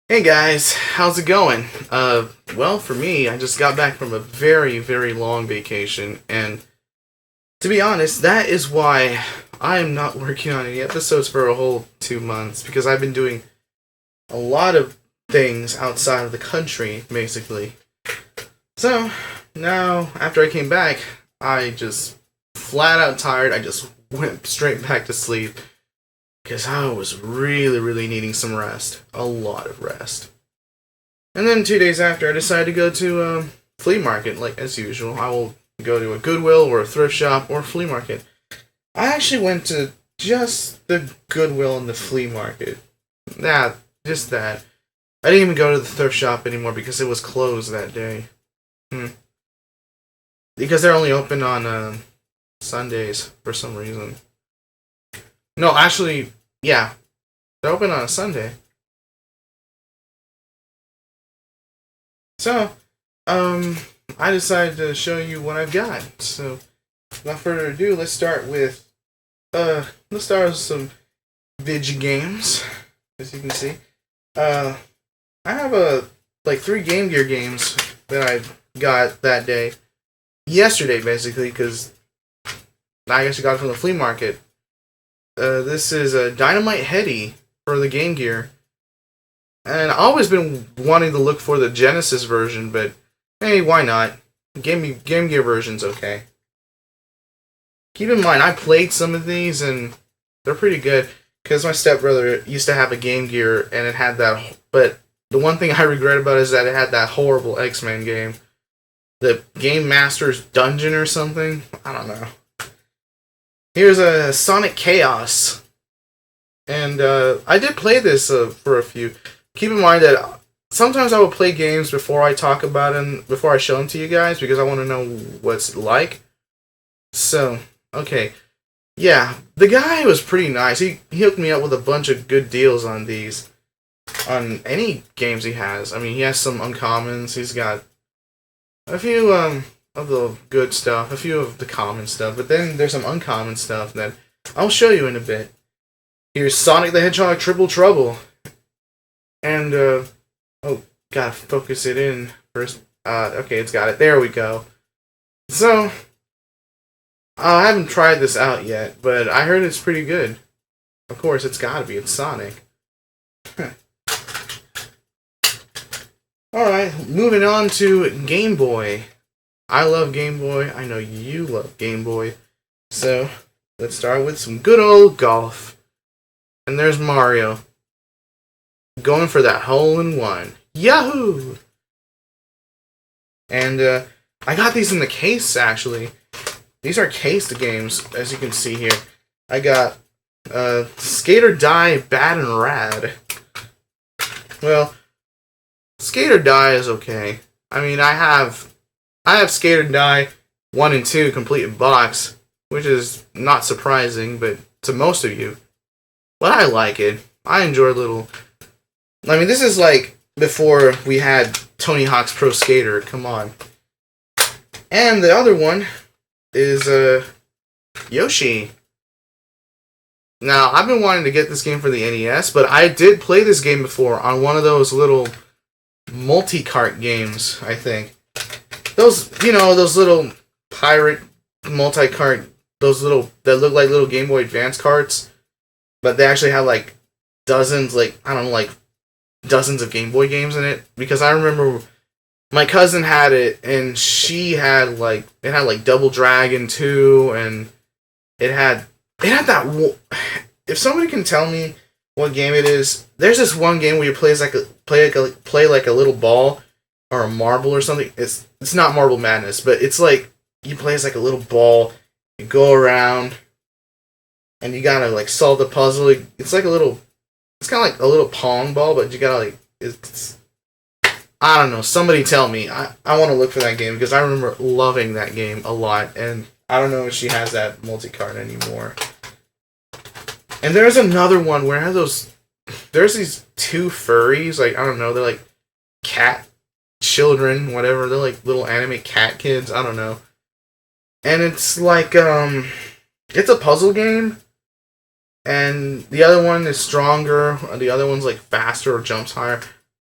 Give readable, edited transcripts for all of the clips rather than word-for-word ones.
Hey guys, how's it going? Well, for me, I just got back from a very, very long vacation, and to be honest, that is why I am not working on any episodes for a whole 2 months, because I've been doing a lot of things outside of the country, basically. So, now, after I came back, I just flat out tired, I just went straight back to sleep, because I was really, really needing some rest. A lot of rest. And then 2 days after, I decided to go to a flea market, like as usual. I will go to a Goodwill or a thrift shop or a flea market. I actually went to just the Goodwill and the flea market. Just that. I didn't even go to the thrift shop anymore because it was closed that day. Because they're only open on Sundays for some reason. No, actually, yeah. They're open on a Sunday. So, I decided to show you what I've got. So, without further ado, let's start with some video games. As you can see. I have like 3 Game Gear games that I got that day. Yesterday, basically, because I guess I got it from the flea market. This is a Dynamite Heady for the Game Gear. And I've always been wanting to look for the Genesis version, but hey, why not? Game Gear version's okay. Keep in mind, I played some of these, and they're pretty good, because my stepbrother used to have a Game Gear, and it had that, but the one thing I regret about it is that it had that horrible X-Men game. The Game Master's Dungeon or something? I don't know. Here's a Sonic Chaos. And I did play this for a few. Keep in mind that sometimes I will play games before I talk about them, before I show them to you guys, because I want to know what's like. So, okay. Yeah, the guy was pretty nice. He hooked me up with a bunch of good deals on these. On any games he has. I mean, he has some uncommons. He's got a few of the good stuff, a few of the common stuff, but then there's some uncommon stuff that I'll show you in a bit. Here's Sonic the Hedgehog Triple Trouble. And, gotta focus it in first. Okay, it's got it. There we go. So, I haven't tried this out yet, but I heard it's pretty good. Of course, it's gotta be. It's Sonic. Alright, moving on to Game Boy. I love Game Boy. I know you love Game Boy. So, let's start with some good old golf. And there's Mario. Going for that hole-in-one. Yahoo! And, I got these in the case, actually. These are cased games, as you can see here. I got, Skate or Die, Bad and Rad. Well, Skate or Die is okay. I mean, I have Skate or Die 1 and 2 complete in box, which is not surprising, but to most of you. But I like it. I enjoy I mean, this is like before we had Tony Hawk's Pro Skater. Come on. And the other one is Yoshi. Now, I've been wanting to get this game for the NES, but I did play this game before on one of those little multi-cart games, I think. Those little pirate multi-cart, that look like little Game Boy Advance carts, but they actually have like dozens of Game Boy games in it. Because I remember my cousin had it, and she had it had Double Dragon 2, and it had that. If somebody can tell me what game it is, there's this one game where you play like a little ball or a marble or something. It's not Marble Madness, but it's like you play as like a little ball. You go around, and you gotta solve the puzzle. It's kind of like a little pong ball, but you gotta I don't know. Somebody tell me. I want to look for that game because I remember loving that game a lot, and I don't know if she has that multi-card anymore. And there's another one where there's these 2 furries, I don't know, they're like cat children, whatever, they're like little anime cat kids, I don't know. And it's it's a puzzle game, and the other one is stronger, the other one's faster or jumps higher.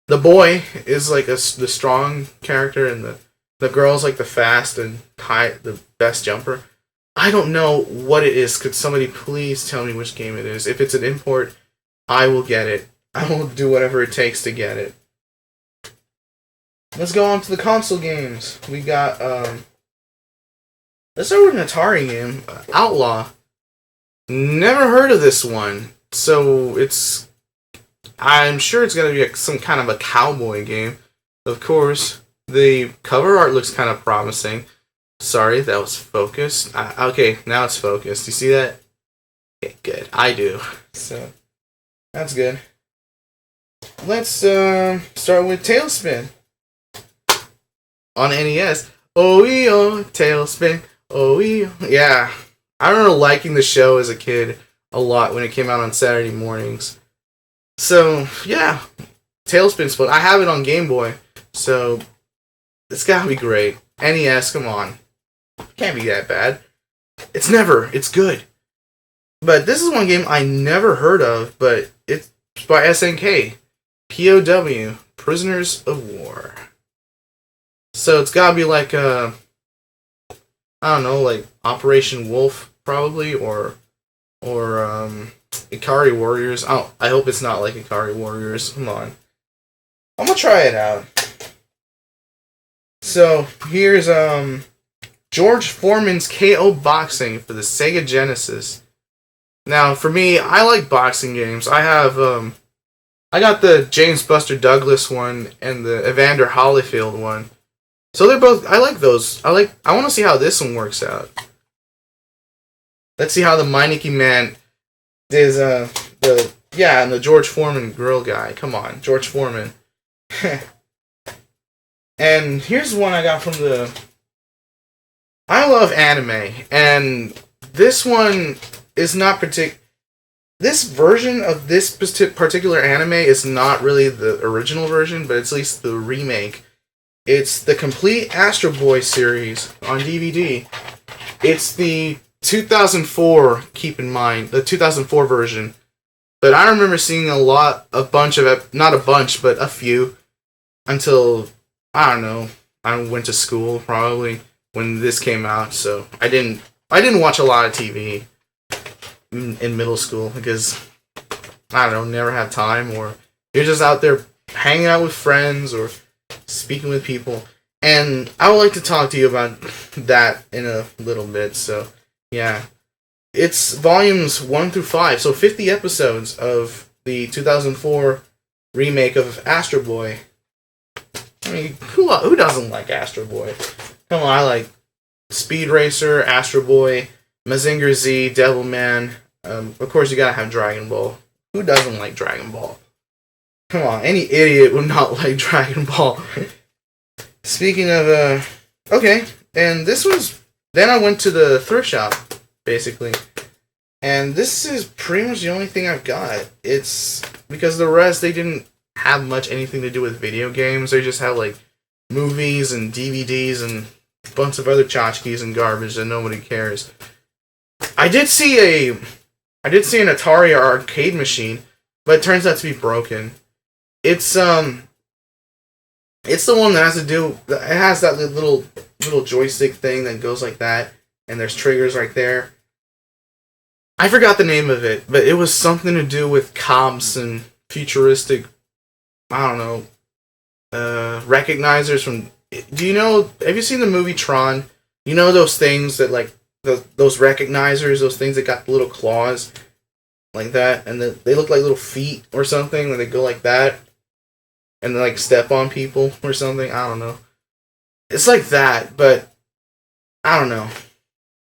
the boy is like the strong character, and the girl's like the fast and the best jumper. I don't know what it is. Could somebody please tell me which game it is? If it's an import, I will get it. I will do whatever it takes to get it. Let's go on to the console games. We got, let's start with an Atari game, Outlaw. Never heard of this one, so I'm sure it's going to be some kind of a cowboy game. Of course, the cover art looks kind of promising. Sorry, that was focused. Okay, now it's focused. You see that? Okay, good. I do. So, that's good. Let's start with Tailspin. On NES. Oh, Tailspin. Oh, yeah. I remember liking the show as a kid a lot when it came out on Saturday mornings. So, yeah. Tailspin's fun. I have it on Game Boy, so it's gotta be great. NES, come on. Can't be that bad. It's good. But this is one game I never heard of, but it's by SNK. POW, Prisoners of War. So it's gotta be like I don't know, like Operation Wolf, probably, or Ikari Warriors. Oh, I hope it's not like Ikari Warriors. Come on. I'm gonna try it out. So, here's George Foreman's KO Boxing for the Sega Genesis. Now, for me, I like boxing games. I have, I got the James Buster Douglas one and the Evander Holyfield one. So they're both, I like those. I want to see how this one works out. Let's see how the Meineke man is, and the George Foreman grill guy. Come on, George Foreman. And here's one I got from I love anime, and this one is not this version of this particular anime is not really the original version, but it's at least the remake. It's the complete Astro-Boy series on DVD. It's the 2004, keep in mind, the 2004 version. But I remember seeing not a bunch, but a few, until, I don't know, I went to school probably when this came out, so I didn't watch a lot of TV in middle school because, I don't know, never had time, or you're just out there hanging out with friends or speaking with people. And I would like to talk to you about that in a little bit, so yeah. It's volumes 1 through 5, so 50 episodes of the 2004 remake of Astro-Boy. I mean, who doesn't like Astro-Boy? Come on, I like Speed Racer, Astro-Boy, Mazinger Z, Devilman. Of course, you gotta have Dragon Ball. Who doesn't like Dragon Ball? Come on, any idiot would not like Dragon Ball. Speaking of, okay, and this was, then I went to the thrift shop, basically. And this is pretty much the only thing I've got. It's, because the rest, they didn't have much anything to do with video games. They just had, like, movies and DVDs and a bunch of other tchotchkes and garbage that nobody cares. I did see an Atari Arcade machine, but it turns out to be broken. It's the one that has that little joystick thing that goes like that, and there's triggers right there. I forgot the name of it, but it was something to do with cops and futuristic, I don't know, recognizers from, have you seen the movie Tron? You know those things that, like, those recognizers, those things that got the little claws, like that, and they look like little feet or something, when they go like that, and they, like, step on people or something, I don't know. It's like that, but, I don't know.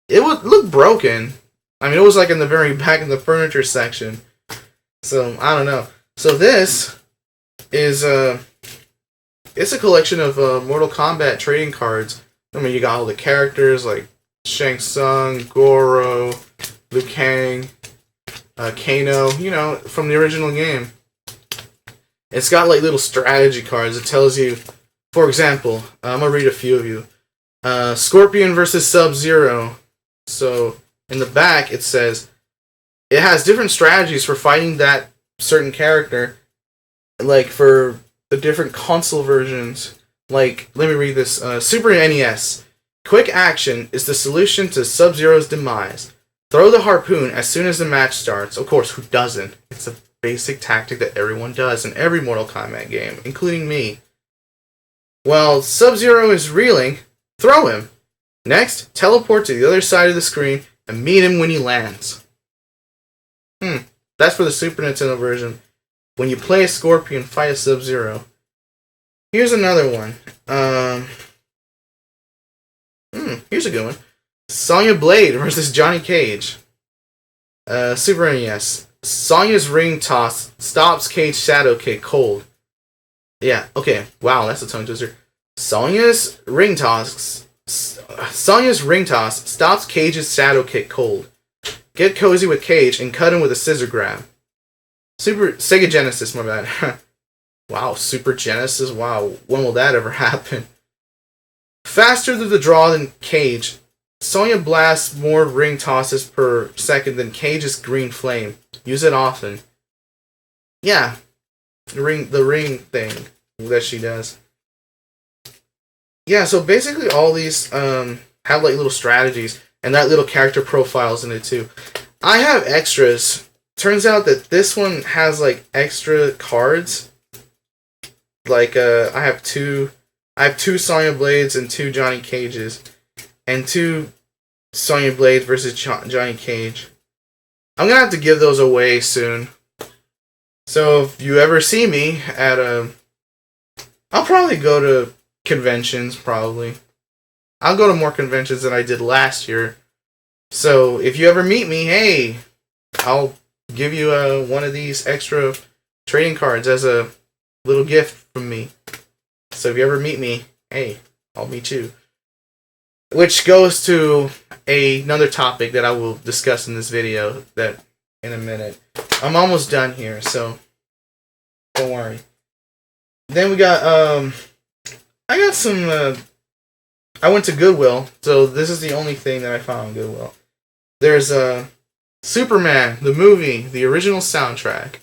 It would look broken. I mean, it was, like, in the very back of the furniture section. So, I don't know. So this is, it's a collection of, Mortal Kombat trading cards. I mean, you got all the characters, like, Shang Tsung, Goro, Liu Kang, Kano, from the original game. It's got, like, little strategy cards. It tells you, for example, I'm gonna read a few of you. Scorpion versus Sub-Zero. So, in the back, it says, it has different strategies for fighting that certain character. Like, for the different console versions. Like, let me read this. Super NES. Quick action is the solution to Sub-Zero's demise. Throw the harpoon as soon as the match starts. Of course, who doesn't? It's a basic tactic that everyone does in every Mortal Kombat game, including me. While Sub-Zero is reeling, throw him. Next, teleport to the other side of the screen and meet him when he lands. That's for the Super Nintendo version. When you play a Scorpion, fight a Sub-Zero. Here's another one. Here's a good one. Sonya Blade versus Johnny Cage. Super NES. Sonya's ring toss stops Cage's shadow kick cold. Yeah, okay. Wow, that's a tongue twister. Sonya's ring toss stops Cage's shadow kick cold. Get cozy with Cage and cut him with a scissor grab. Sega Genesis, my bad. Wow, Super Genesis? Wow, when will that ever happen? Faster to the draw than Cage. Sonya blasts more ring tosses per second than Cage's green flame. Use it often. Yeah, the ring thing that she does. Yeah, so basically all these have like little strategies and that little character profiles in it too. I have extras. Turns out that this one has like extra cards. Like I have two Sonya Blades and 2 Johnny Cages, and 2 Sonya Blades versus Johnny Cage. I'm gonna have to give those away soon. So if you ever see me at I'll probably go to conventions. Probably, I'll go to more conventions than I did last year. So if you ever meet me, hey, I'll give you one of these extra trading cards as a little gift from me. So if you ever meet me, hey, I'll meet you. Which goes to another topic that I will discuss in this video that in a minute. I'm almost done here, so don't worry. Then we got I got some I went to Goodwill, so this is the only thing that I found on Goodwill. There's Superman, the movie, the original soundtrack.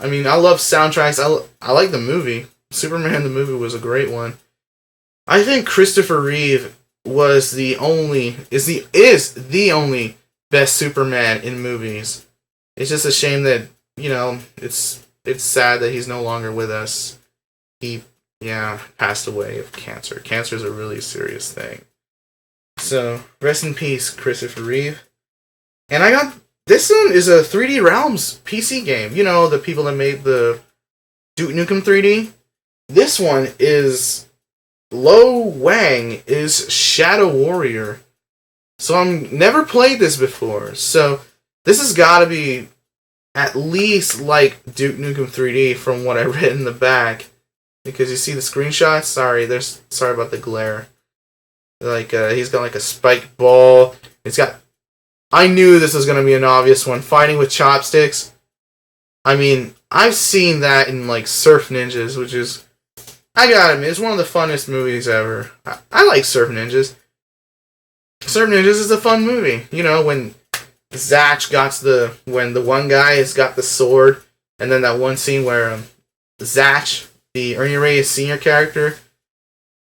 I mean, I love soundtracks. I like the movie. Superman the movie was a great one. I think Christopher Reeve is the only best Superman in movies. It's just a shame that, you know, it's sad that he's no longer with us. He passed away of cancer. Cancer is a really serious thing. So, rest in peace, Christopher Reeve. And I got this one is a 3D Realms PC game. You know, the people that made the Duke Nukem 3D. This one is Lo Wang is Shadow Warrior. So I've never played this before. So this has got to be at least like Duke Nukem 3D from what I read in the back. Because you see the screenshots? Sorry about the glare. Like he's got like a spiked ball. I knew this was going to be an obvious one. Fighting with chopsticks. I mean, I've seen that in like Surf Ninjas, which is, I gotta admit, it's one of the funnest movies ever. I like Surf Ninjas. Surf Ninjas is a fun movie. You know, when when the one guy has got the sword, and then that one scene where Zatch, the Ernie Reyes Sr. character,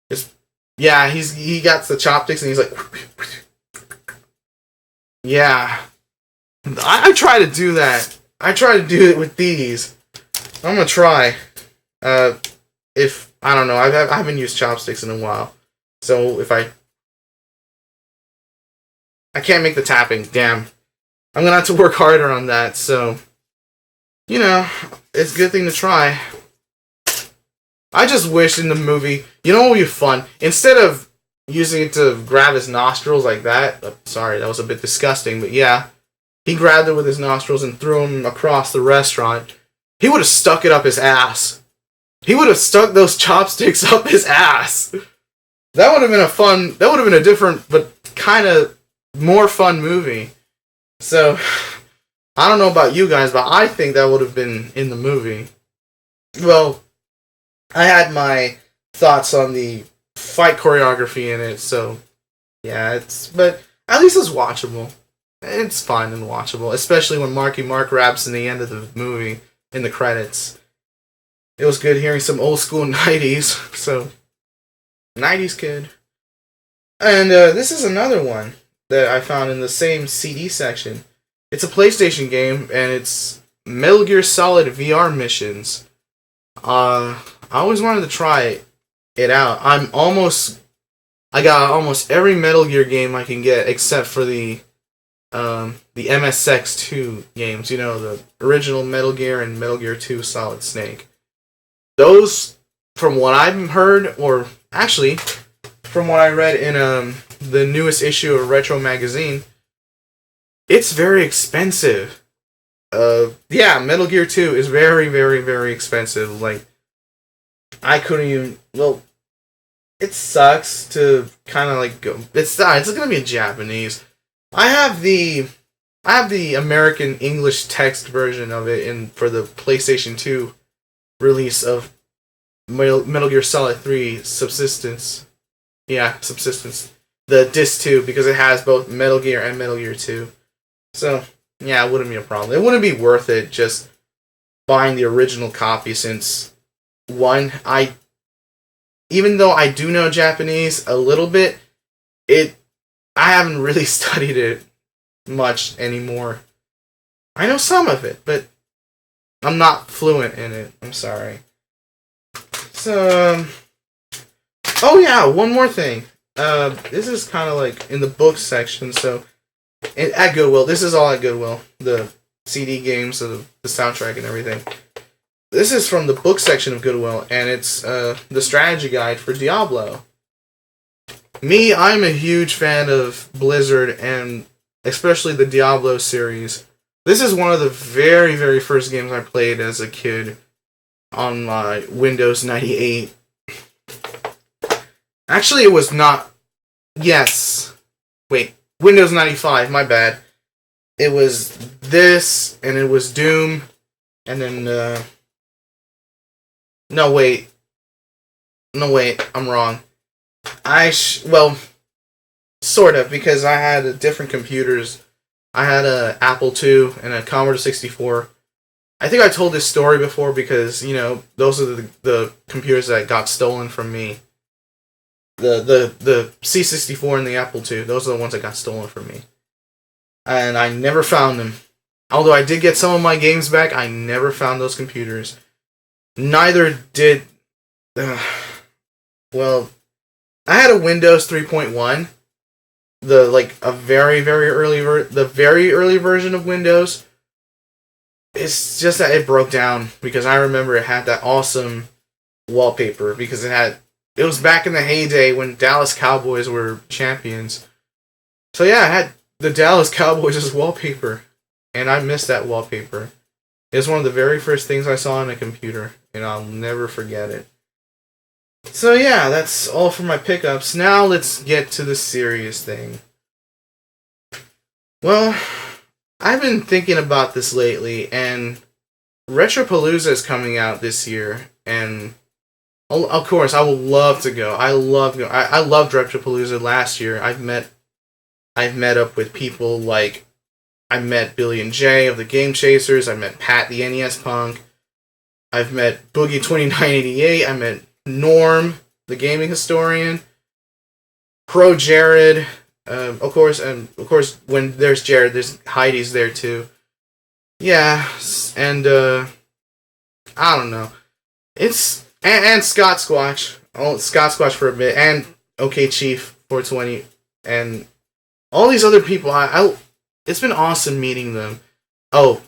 he got the chopsticks and he's like, yeah. I try to do that. I try to do it with these. I'm gonna try. If I don't know, I haven't used chopsticks in a while, so if I can't make the tapping. Damn, I'm gonna have to work harder on that. So, you know, it's a good thing to try. I just wish in the movie, you know what would be fun? Instead of using it to grab his nostrils like that, sorry, that was a bit disgusting, but yeah, he grabbed it with his nostrils and threw him across the restaurant. He would have stuck it up his ass. He would have stuck those chopsticks up his ass. That would have been a different, but kind of more fun movie. So, I don't know about you guys, but I think that would have been in the movie. Well, I had my thoughts on the fight choreography in it, so yeah, but at least it's watchable. It's fun and watchable, especially when Marky Mark raps in the end of the movie, in the credits. it was good hearing some old school 90s. So, 90s kid. And this is another one that I found in the same CD section. It's a PlayStation game, and it's Metal Gear Solid VR Missions. I always wanted to try it out. I got almost every Metal Gear game I can get, except for the MSX2 games. You know, the original Metal Gear and Metal Gear 2 Solid Snake. Those, from what I've heard, or actually, from what I read in the newest issue of Retro Magazine, it's very expensive. Yeah, Metal Gear 2 is very, very, very expensive. Like, I couldn't even, well, it sucks to kind of like go, it's gonna be in Japanese. I have the American English text version of it for the PlayStation 2 release of Metal Gear Solid 3 Subsistence. Yeah, Subsistence. The Disc 2, because it has both Metal Gear and Metal Gear 2. So, yeah, it wouldn't be a problem. It wouldn't be worth it just buying the original copy, since, one, even though I do know Japanese a little bit, I haven't really studied it much anymore. I know some of it, but I'm not fluent in it. I'm sorry. So, oh yeah, one more thing. This is kind of like in the books section, so at Goodwill. This is all at Goodwill. The CD games, the soundtrack and everything. This is from the book section of Goodwill, and it's the strategy guide for Diablo. Me, I'm a huge fan of Blizzard, and especially the Diablo series. This is one of the very, very first games I played as a kid on my Windows 98. Actually, it was not... Yes. Wait. Windows 95, my bad. It was this, and it was Doom, and then, No, wait, I'm wrong. Well, sort of, because I had different computers. I had a Apple II and a Commodore 64. I think I told this story before because, you know, those are the computers that got stolen from me. The C64 and the Apple II, those are the ones that got stolen from me. And I never found them. Although I did get some of my games back, I never found those computers. Neither did... well, I had a Windows 3.1. A very, very early the very early version of Windows. It's just that it broke down because I remember it had that awesome wallpaper because it was back in the heyday when Dallas Cowboys were champions. So yeah, it had the Dallas Cowboys as wallpaper, and I missed that wallpaper. It was one of the very first things I saw on a computer, and I'll never forget it. So yeah, that's all for my pickups. Now let's get to the serious thing. Well, I've been thinking about this lately, and Retropalooza is coming out this year, and of course I will love to go. I loved Retropalooza last year. I've met up with people like I met Billy and Jay of the Game Chasers. I met Pat the NES Punk. I've met Boogie 2988. I met Norm, the gaming historian. ProJared. Of course, when there's Jared, there's Heidi's there too. Yeah, and I don't know. It's and Scott Squatch. Oh, Scott Squatch for a bit, and OK Chief 420, and all these other people. It's been awesome meeting them. Oh,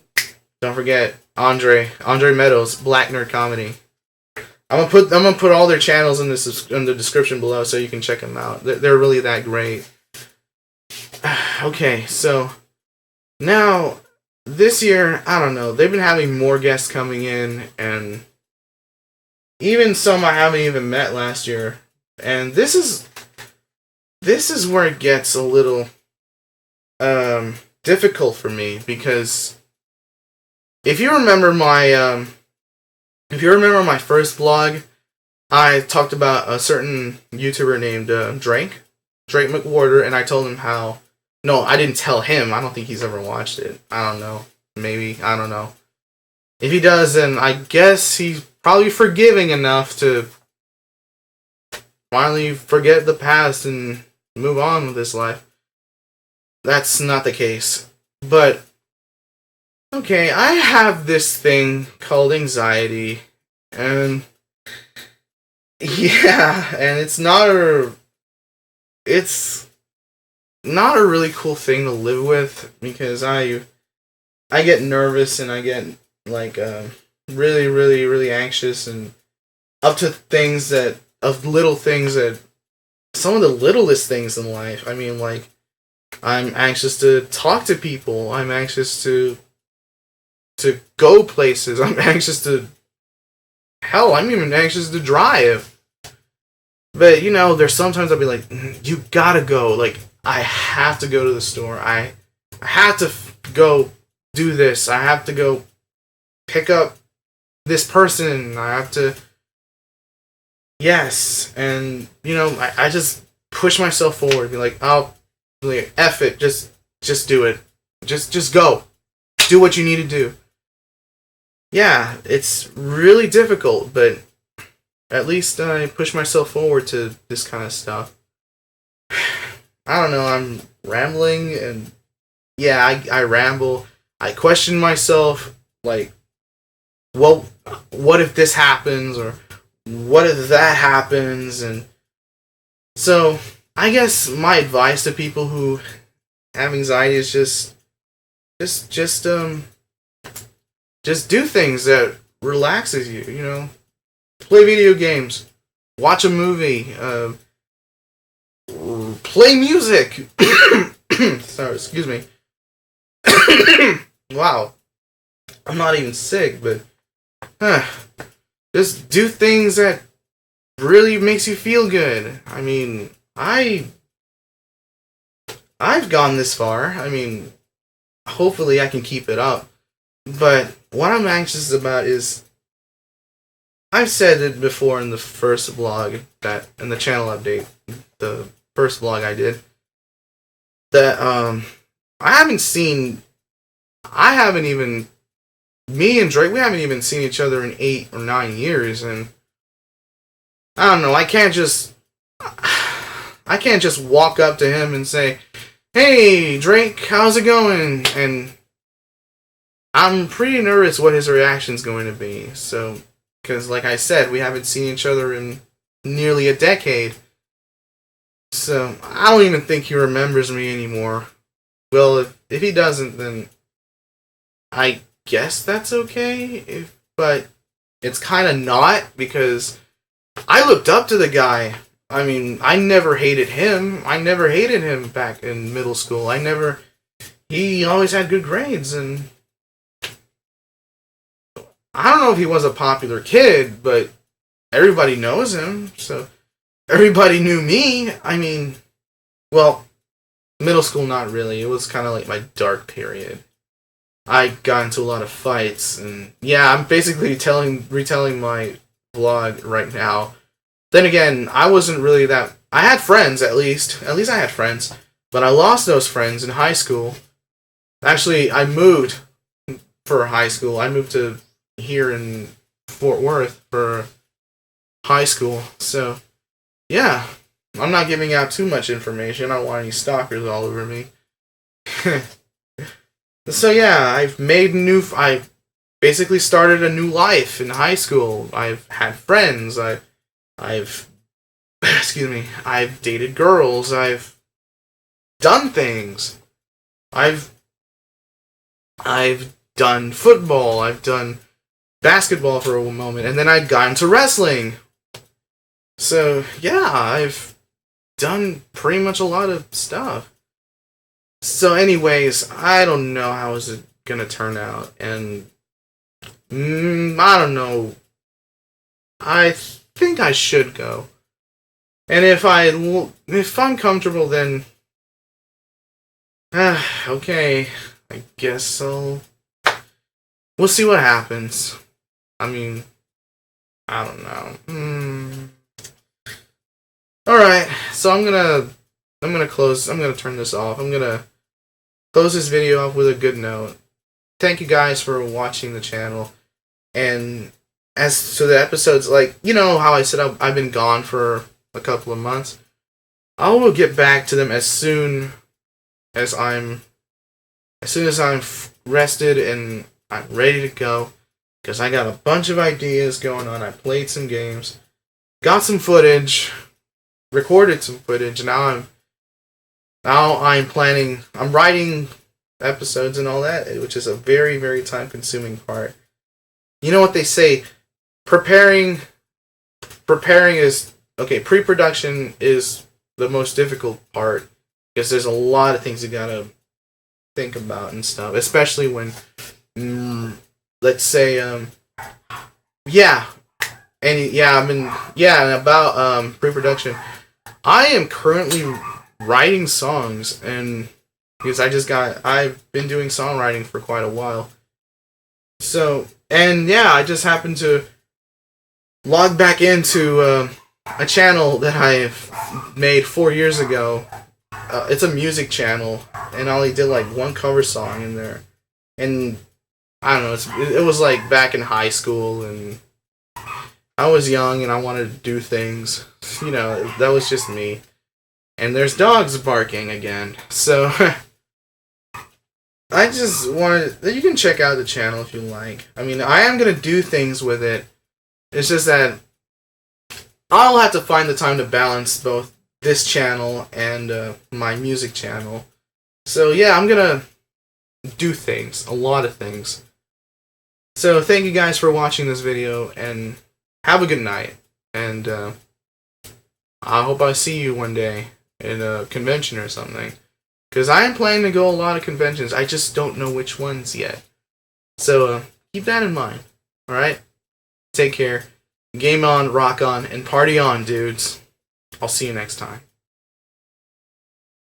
don't forget Andre Meadows, BlackNerdComedy. I'm gonna put all their channels in the description below so you can check them out. They're really that great. Okay, so now this year, I don't know. They've been having more guests coming in, and even some I haven't even met last year. And this is where it gets a little difficult for me, because if you remember my first blog, I talked about a certain YouTuber named Drake McWhorter, and I told him how. No, I didn't tell him. I don't think he's ever watched it. I don't know. Maybe. I don't know. If he does, then I guess he probably forgiving enough to finally forget the past and move on with his life. That's not the case. But, okay, I have this thing called anxiety, and yeah, and it's not a really cool thing to live with, because I get nervous and I get like really, really, really anxious, and up to little things that, some of the littlest things in life. I mean, like, I'm anxious to talk to people. I'm anxious to go places. I'm anxious to, hell, I'm even anxious to drive. But, you know, there's sometimes I'll be like, you gotta go. Like, I have to go to the store. I have to go do this. I have to go pick up this person. I have to... Yes. And, you know, I just push myself forward. Be like, oh, like, F it. Just do it. Just go. Do what you need to do. Yeah, it's really difficult, but at least I push myself forward to this kind of stuff. I don't know, I'm rambling, and yeah, I ramble. I question myself, like, well, what if this happens, or what if that happens? And so, I guess my advice to people who have anxiety is just do things that relaxes you, you know? Play video games, watch a movie, play music. Sorry, excuse me. Wow. I'm not even sick, but just do things that really makes you feel good. I mean, I've gone this far. I mean, hopefully I can keep it up. But what I'm anxious about is, I've said it before in the first vlog, that in the channel update, the first vlog I did, that me and Drake, we haven't even seen each other in 8 or 9 years, and I don't know, I can't just walk up to him and say, hey, Drake, how's it going? And I'm pretty nervous what his reaction's going to be, so, because like I said, we haven't seen each other in nearly a decade, so I don't even think he remembers me anymore. Well, if he doesn't, then I guess that's okay, but it's kind of not, because I looked up to the guy. I mean, I never hated him. I never hated him back in middle school. He always had good grades, and I don't know if he was a popular kid, but everybody knows him, so everybody knew me. I mean, well, middle school, not really. It was kind of like my dark period. I got into a lot of fights, and yeah, I'm basically retelling my vlog right now. Then again, I wasn't really that... I had friends, at least. At least I had friends. But I lost those friends in high school. Actually, I moved for high school. I moved to here in Fort Worth for high school. So, yeah. I'm not giving out too much information. I don't want any stalkers all over me. So, yeah, I basically started a new life in high school. I've had friends. I've dated girls. I've done things. I've done football. I've done basketball for a moment, and then I got into wrestling. So, yeah, I've done pretty much a lot of stuff. So, anyways, I don't know how is it gonna turn out, and I don't know. I think I should go, and if I'm comfortable, then okay, I guess we'll see what happens. I mean, I don't know. Alright, so I'm gonna turn this off. I'm gonna close this video off with a good note. Thank you guys for watching the channel, and as to the episodes, like, you know how I said I've been gone for a couple of months. I will get back to them as soon as I'm rested and I'm ready to go, because I got a bunch of ideas going on. I played some games, got some footage, recorded some footage, and now I'm writing episodes and all that, which is a very, very time consuming part. You know what they say, preparing is, okay, pre-production is the most difficult part, because there's a lot of things you gotta think about and stuff, especially when, let's say, about pre-production. I am currently writing songs, and because I've been doing songwriting for quite a while. So, and yeah, I just happened to log back into a channel that I've made 4 years ago. It's a music channel, and I only did like one cover song in there. And I don't know, it was like back in high school, and I was young and I wanted to do things. You know, that was just me. And there's dogs barking again. So I just wanted, you can check out the channel if you like. I mean, I am going to do things with it. It's just that I'll have to find the time to balance both this channel and my music channel. So yeah, I'm going to do things. A lot of things. So thank you guys for watching this video, and have a good night. And I hope I see you one day in a convention or something. Because I am planning to go a lot of conventions. I just don't know which ones yet. So keep that in mind. Alright? Take care. Game on, rock on, and party on, dudes. I'll see you next time.